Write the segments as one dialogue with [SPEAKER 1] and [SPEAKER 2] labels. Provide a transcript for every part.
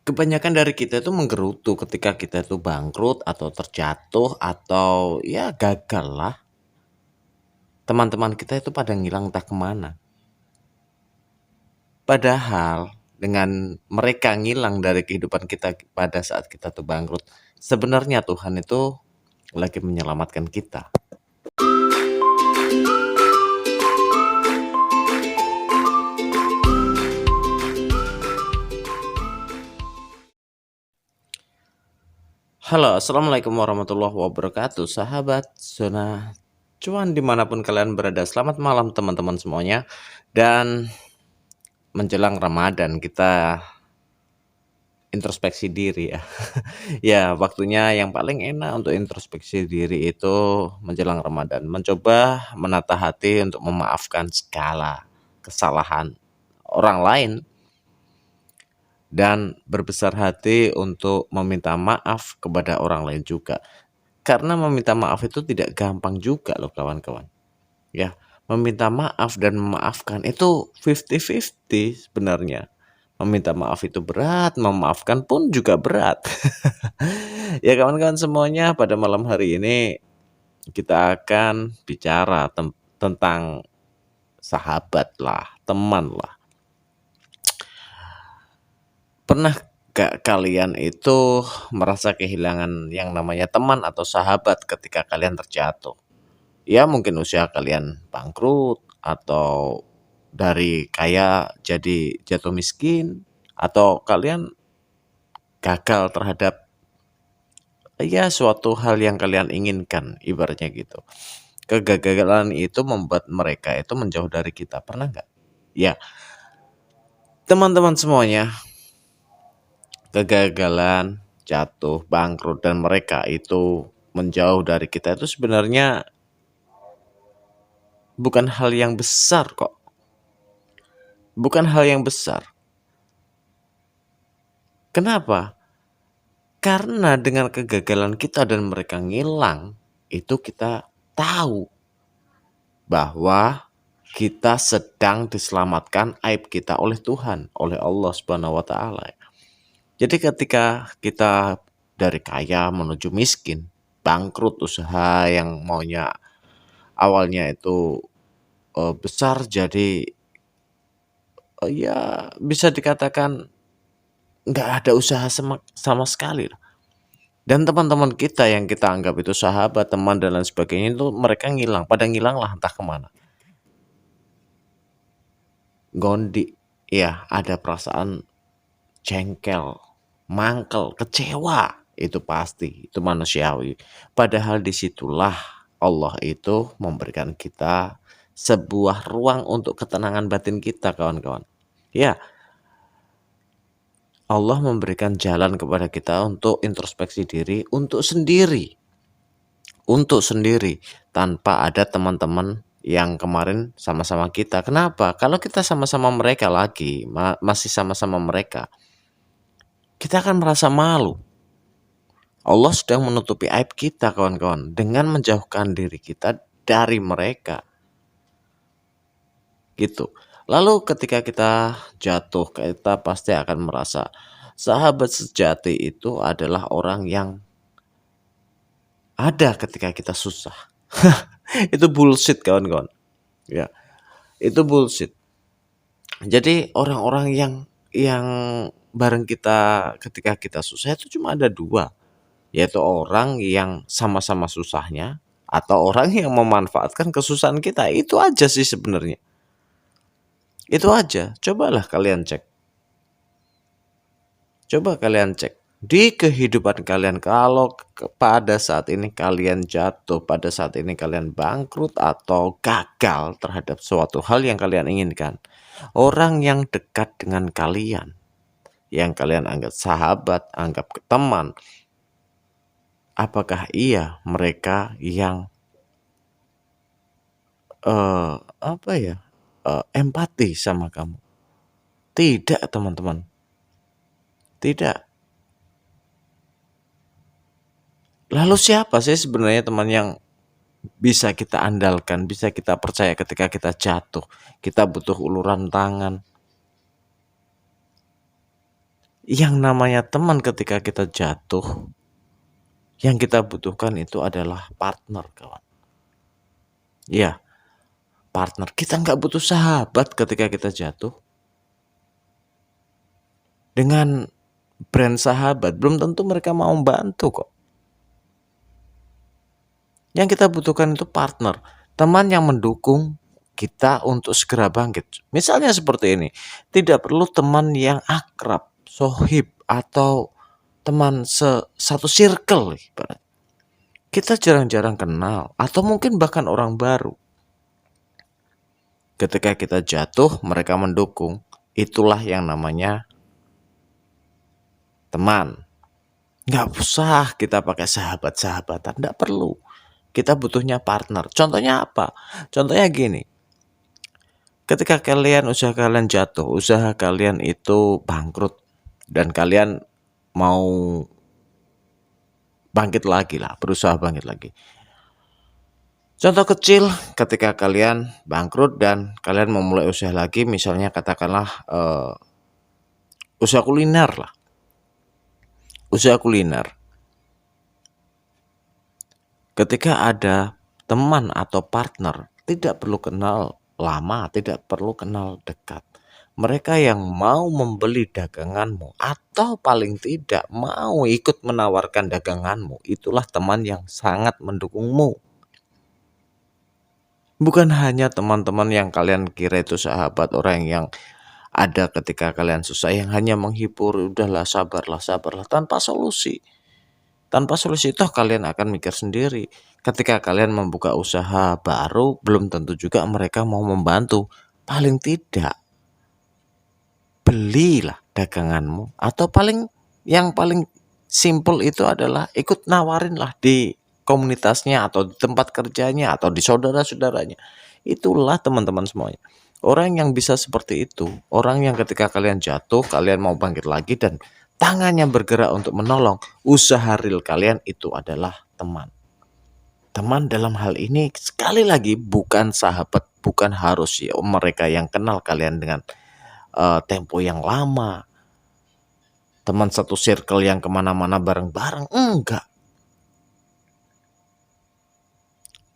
[SPEAKER 1] Kebanyakan dari kita itu menggerutu ketika kita itu bangkrut atau terjatuh atau ya gagal lah. Teman-teman kita itu pada ngilang entah kemana. Padahal dengan mereka ngilang dari kehidupan kita pada saat kita tuh bangkrut, sebenarnya Tuhan itu lagi menyelamatkan kita. Halo, assalamualaikum warahmatullahi wabarakatuh, sahabat zona cuan dimanapun kalian berada. Selamat malam teman-teman semuanya. Dan menjelang Ramadan kita introspeksi diri ya. Ya, waktunya yang paling enak untuk introspeksi diri itu menjelang Ramadan. Mencoba menata hati untuk memaafkan segala kesalahan orang lain dan berbesar hati untuk meminta maaf kepada orang lain juga. Karena meminta maaf itu tidak gampang juga loh kawan-kawan. Ya, meminta maaf dan memaafkan itu 50-50 sebenarnya. Meminta maaf itu berat, memaafkan pun juga berat. Ya kawan-kawan semuanya, pada malam hari ini kita akan bicara tentang sahabat lah, teman lah. Pernah gak kalian itu merasa kehilangan yang namanya teman atau sahabat ketika kalian terjatuh? Ya mungkin usia kalian bangkrut atau dari kaya jadi jatuh miskin atau kalian gagal terhadap ya suatu hal yang kalian inginkan ibaratnya gitu. Kegagalan itu membuat mereka itu menjauh dari kita. Pernah nggak? Ya, teman-teman semuanya, kegagalan, jatuh, bangkrut dan mereka itu menjauh dari kita itu sebenarnya bukan hal yang besar kok. Bukan hal yang besar. Kenapa? Karena dengan kegagalan kita dan mereka ngilang, itu kita tahu bahwa kita sedang diselamatkan aib kita oleh Tuhan, oleh Allah Subhanahu wa taala. Jadi ketika kita dari kaya menuju miskin, bangkrut usaha yang maunya awalnya itu besar jadi ya bisa dikatakan nggak ada usaha sama sekali. Dan teman-teman kita yang kita anggap itu sahabat, teman dan lain sebagainya itu mereka ngilang, pada ngilang lah entah kemana. Gondi, ya ada perasaan jengkel, mangkel, kecewa, itu pasti, itu manusiawi. Padahal disitulah Allah itu memberikan kita sebuah ruang untuk ketenangan batin kita kawan-kawan. Ya, Allah memberikan jalan kepada kita untuk introspeksi diri, untuk sendiri tanpa ada teman-teman yang kemarin sama-sama kita. Kenapa? Kalau kita sama-sama mereka lagi, masih sama-sama mereka, kita akan merasa malu. Allah sedang menutupi aib kita kawan-kawan dengan menjauhkan diri kita dari mereka. Gitu. Lalu ketika kita jatuh, kita pasti akan merasa sahabat sejati itu adalah orang yang ada ketika kita susah. Itu bullshit kawan-kawan. Ya, itu bullshit. Jadi orang-orang yang bareng kita ketika kita susah itu cuma ada dua, yaitu orang yang sama-sama susahnya atau orang yang memanfaatkan kesusahan kita. Itu aja sih sebenarnya. Itu aja. Cobalah kalian cek. Coba kalian cek di kehidupan kalian, kalau pada saat ini kalian jatuh, pada saat ini kalian bangkrut atau gagal terhadap suatu hal yang kalian inginkan, orang yang dekat dengan kalian, yang kalian anggap sahabat, anggap teman, apakah iya mereka yang apa ya, empati sama kamu? Tidak teman-teman, tidak. Lalu siapa sih sebenarnya teman yang bisa kita andalkan, bisa kita percaya ketika kita jatuh, kita butuh uluran tangan? Yang namanya teman ketika kita jatuh, yang kita butuhkan itu adalah partner, kawan. Iya, partner. Kita nggak butuh sahabat ketika kita jatuh. Dengan brand sahabat, belum tentu mereka mau membantu kok. Yang kita butuhkan itu partner, teman yang mendukung kita untuk segera bangkit. Misalnya seperti ini, tidak perlu teman yang akrab, sohib, atau teman satu circle. Kita jarang-jarang kenal, atau mungkin bahkan orang baru. Ketika kita jatuh, mereka mendukung. Itulah yang namanya teman. Nggak usah kita pakai sahabat-sahabatan, nggak perlu. Kita butuhnya partner. Contohnya apa? Contohnya gini, ketika usaha kalian jatuh, usaha kalian itu bangkrut, dan kalian mau bangkit lagi lah, berusaha bangkit lagi. Contoh kecil, ketika kalian bangkrut dan kalian memulai usaha lagi, misalnya katakanlah usaha kuliner lah, usaha kuliner. Ketika ada teman atau partner, tidak perlu kenal lama, tidak perlu kenal dekat. Mereka yang mau membeli daganganmu atau paling tidak mau ikut menawarkan daganganmu, itulah teman yang sangat mendukungmu. Bukan hanya teman-teman yang kalian kira itu sahabat, orang yang ada ketika kalian susah, yang hanya menghibur, udahlah sabarlah, tanpa solusi. Tanpa solusi toh kalian akan mikir sendiri. Ketika kalian membuka usaha baru, belum tentu juga mereka mau membantu. Paling tidak, belilah daganganmu. Atau yang paling simple itu adalah ikut nawarin lah di komunitasnya, atau di tempat kerjanya, atau di saudara-saudaranya. Itulah teman-teman semuanya. Orang yang bisa seperti itu, orang yang ketika kalian jatuh, kalian mau bangkit lagi dan tangannya bergerak untuk menolong, usaha real kalian itu adalah teman. Teman dalam hal ini sekali lagi bukan sahabat, bukan harus ya mereka yang kenal kalian dengan tempo yang lama, teman satu circle yang kemana-mana bareng-bareng, enggak.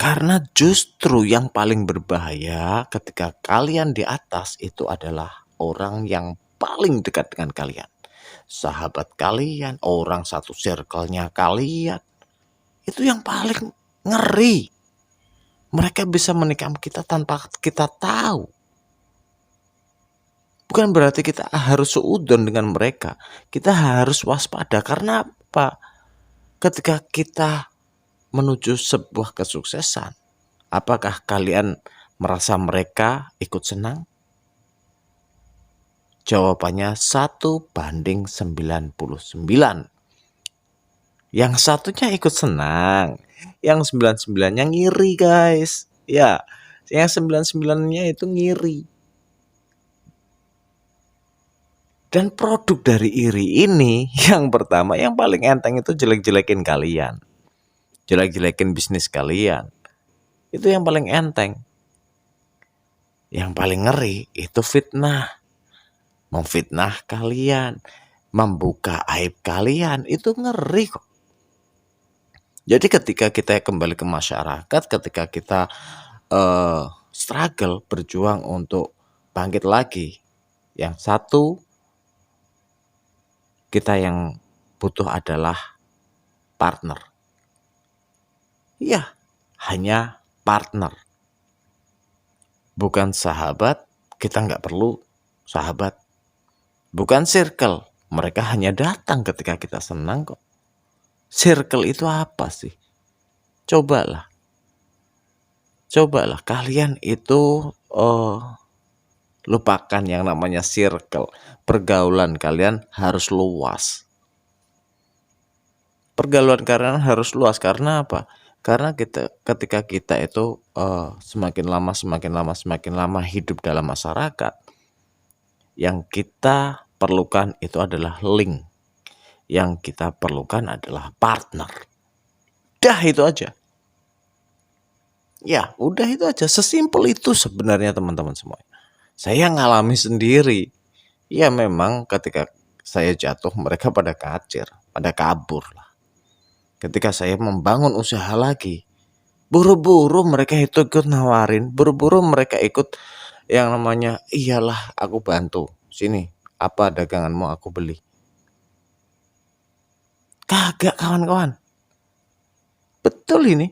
[SPEAKER 1] Karena justru yang paling berbahaya ketika kalian di atas itu adalah orang yang paling dekat dengan kalian. Sahabat kalian, orang satu circle-nya kalian. Itu yang paling ngeri. Mereka bisa menikam kita tanpa kita tahu. Bukan berarti kita harus seudon dengan mereka. Kita harus waspada. Karena apa? Ketika kita menuju sebuah kesuksesan, apakah kalian merasa mereka ikut senang? Jawabannya 1:99. Yang satunya ikut senang, yang 99-nya ngiri, guys. Ya, yang 99-nya itu ngiri. Dan produk dari iri ini, yang pertama, yang paling enteng itu jelek-jelekin kalian. Jelek-jelekin bisnis kalian. Itu yang paling enteng. Yang paling ngeri itu fitnah. Memfitnah kalian, membuka aib kalian, itu ngeri kok. Jadi ketika kita kembali ke masyarakat, ketika kita struggle, berjuang untuk bangkit lagi, yang satu kita yang butuh adalah partner. Iya, hanya partner. Bukan sahabat, kita nggak perlu sahabat. Bukan circle, mereka hanya datang ketika kita senang kok. Circle itu apa sih? Cobalah kalian itu lupakan yang namanya circle. Pergaulan kalian harus luas. Pergaulan kalian harus luas karena apa? Karena ketika kita itu semakin lama hidup dalam masyarakat, yang kita perlukan itu adalah link. Yang kita perlukan adalah partner. Dah itu aja. Ya, udah itu aja. Sesimpel itu sebenarnya teman-teman semua. Saya ngalami sendiri. Ya memang ketika saya jatuh mereka pada kacir, pada kabur lah. Ketika saya membangun usaha lagi, buru-buru mereka itu ikut nawarin, buru-buru mereka ikut yang namanya, iyalah aku bantu, sini apa daganganmu aku beli. Kagak kawan-kawan, betul ini.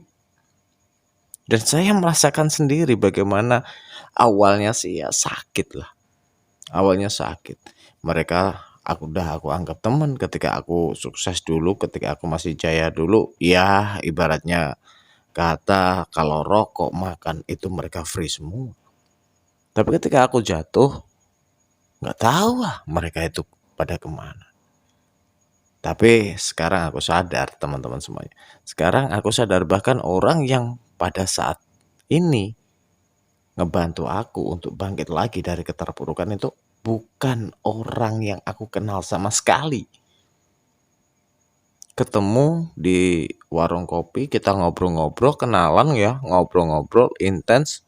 [SPEAKER 1] Dan saya merasakan sendiri bagaimana awalnya sih ya sakit lah. Awalnya sakit. Mereka aku anggap teman ketika aku sukses dulu, ketika aku masih jaya dulu. Ya ibaratnya kata kalau rokok, makan itu mereka free semua. Tapi ketika aku jatuh, nggak tahu lah mereka itu pada kemana. Tapi sekarang aku sadar teman-teman semuanya. Sekarang aku sadar bahkan orang yang pada saat ini ngebantu aku untuk bangkit lagi dari keterpurukan itu bukan orang yang aku kenal sama sekali. Ketemu di warung kopi, kita ngobrol-ngobrol, kenalan ya, ngobrol-ngobrol intens.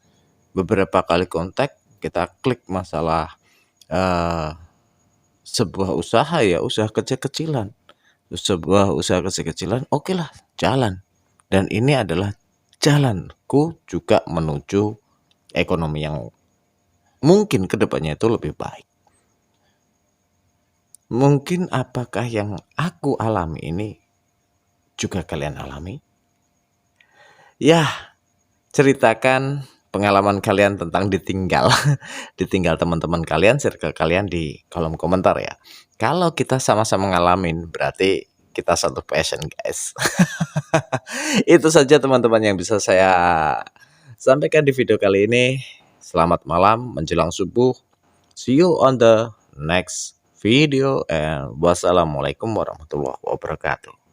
[SPEAKER 1] Beberapa kali kontak, kita klik masalah eh, sebuah usaha ya, usaha kecil-kecilan. Sebuah usaha kecil-kecilan, oke lah, jalan. Dan ini adalah jalanku juga menuju ekonomi yang mungkin kedepannya itu lebih baik. Mungkin apakah yang aku alami ini juga kalian alami? Ya, ceritakan pengalaman kalian tentang ditinggal. Ditinggal teman-teman kalian, circle kalian di kolom komentar ya. Kalau kita sama-sama ngalamin, berarti kita satu passion guys. Itu saja teman-teman yang bisa saya sampaikan di video kali ini. Selamat malam menjelang subuh. See you on the next video and wassalamualaikum warahmatullahi wabarakatuh.